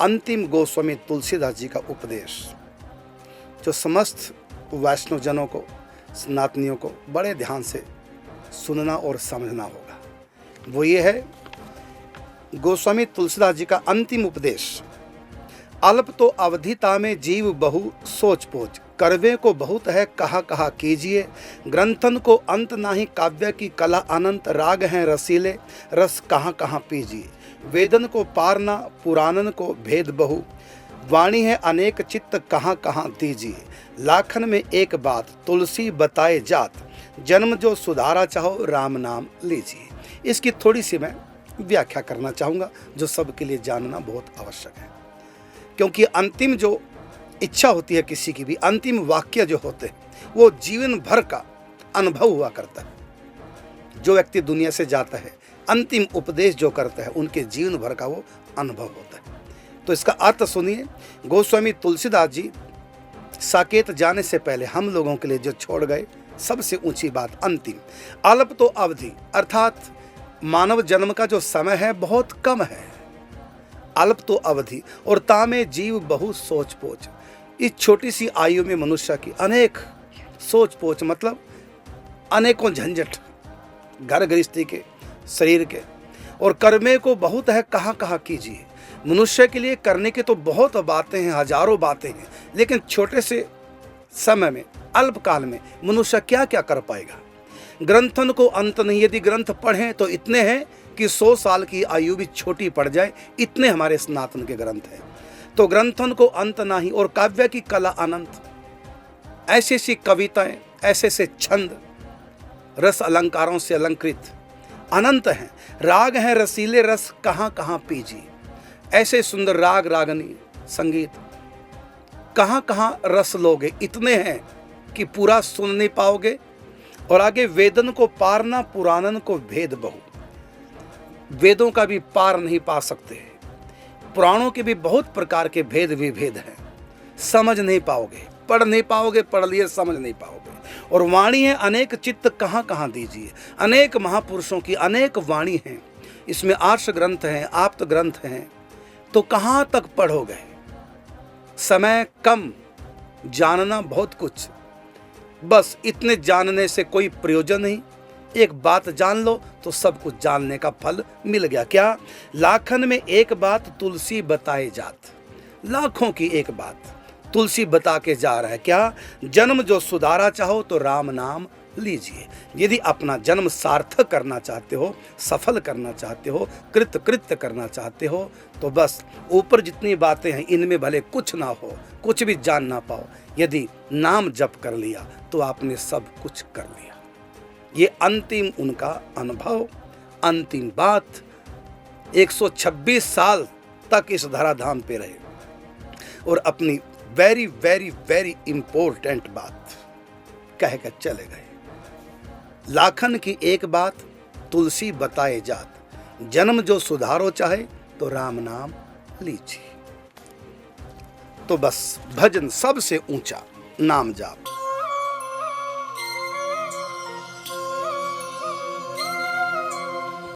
अंतिम गोस्वामी तुलसीदास जी का उपदेश जो समस्त वैष्णव जनों को, सनातनियों को बड़े ध्यान से सुनना और समझना होगा, वो ये है गोस्वामी तुलसीदास जी का अंतिम उपदेश। अल्प तो अवधिता में जीव बहु सोच पोच, करवे को बहुत है कहा कहा कीजिए, ग्रंथन को अंत नाही काव्य की कला अनंत, राग हैं रसीले रस कहाँ कहाँ पीजिए, वेदन को पारना पुराणन को भेद बहु, वाणी है अनेक चित्त कहाँ कहाँ दीजिए, लाखन में एक बात तुलसी बताए जात, जन्म जो सुधारा चाहो राम नाम लीजिए। इसकी थोड़ी सी मैं व्याख्या करना चाहूँगा जो सबके लिए जानना बहुत आवश्यक है, क्योंकि अंतिम जो इच्छा होती है किसी की भी, अंतिम वाक्य जो होते हैं वो जीवन भर का अनुभव हुआ करता है। जो व्यक्ति दुनिया से जाता है अंतिम उपदेश जो करता है उनके जीवन भर का वो अनुभव होता है। तो इसका अर्थ सुनिए, गोस्वामी तुलसीदास जी साकेत जाने से पहले हम लोगों के लिए जो छोड़ गए सबसे ऊंची बात अंतिम। अल्प तो अवधि अर्थात मानव जन्म का जो समय है बहुत कम है, अल्प तो अवधि, और तामे जीव बहु सोच पोच। इस छोटी सी आयु में मनुष्य की अनेक सोच पोच मतलब अनेकों झंझट, घर गृहस्थी के, शरीर के, और कर्मे को बहुत है कहाँ कहाँ कीजिए। मनुष्य के लिए करने की तो बहुत बातें हैं, हजारों बातें हैं, लेकिन छोटे से समय में, अल्पकाल में मनुष्य क्या क्या कर पाएगा। ग्रंथन को अंत नहीं, यदि ग्रंथ पढ़ें तो इतने हैं कि 100 साल की आयु भी छोटी पड़ जाए, इतने हमारे सनातन के ग्रंथ हैं। तो ग्रंथन को अंत नहीं, और काव्य की कला अनंत, ऐसी सी कविताएं, ऐसे से छंद, रस अलंकारों से अलंकृत अनंत हैं। राग हैं रसीले रस कहाँ कहाँ पीजिए, ऐसे सुंदर राग रागनी संगीत कहाँ कहाँ रस लोगे, इतने हैं कि पूरा सुन नहीं पाओगे। और आगे वेदन को पारना पुराणन को भेद बहु, वेदों का भी पार नहीं पा सकते, पुराणों के भी बहुत प्रकार के भेद विभेद हैं, समझ नहीं पाओगे, पढ़ नहीं पाओगे, पढ़ लिए समझ नहीं पाओगे। और वाणी है अनेक चित्त कहाँ कहाँ दीजिए, अनेक महापुरुषों की अनेक वाणी हैं, इसमें आर्ष ग्रंथ हैं, आप्त ग्रंथ हैं, तो कहाँ तक पढ़ोगे। समय कम, जानना बहुत कुछ, बस इतने जानने से कोई प्रयोजन नहीं। एक बात जान लो तो सब कुछ जानने का फल मिल गया। क्या? लाखन में एक बात तुलसी बताए जात, लाखों की एक बात तुलसी बता के जा रहा है। क्या? जन्म जो सुधारा चाहो तो राम नाम लीजिए। यदि अपना जन्म सार्थक करना चाहते हो, सफल करना चाहते हो, कृत्य करना चाहते हो, तो बस ऊपर जितनी बातें हैं इनमें भले कुछ ना हो, कुछ भी जान ना पाओ, यदि नाम जप कर लिया तो आपने सब कुछ कर लिया। ये अंतिम उनका अनुभव, अंतिम बात। 126 साल तक इस धराधाम पे रहे और अपनी वेरी वेरी वेरी इंपॉर्टेंट बात कहकर चले गए। लाखन की एक बात तुलसी बताए जात, जन्म जो सुधारो चाहे तो राम नाम लीजिए। तो बस भजन सबसे ऊंचा नाम जाप।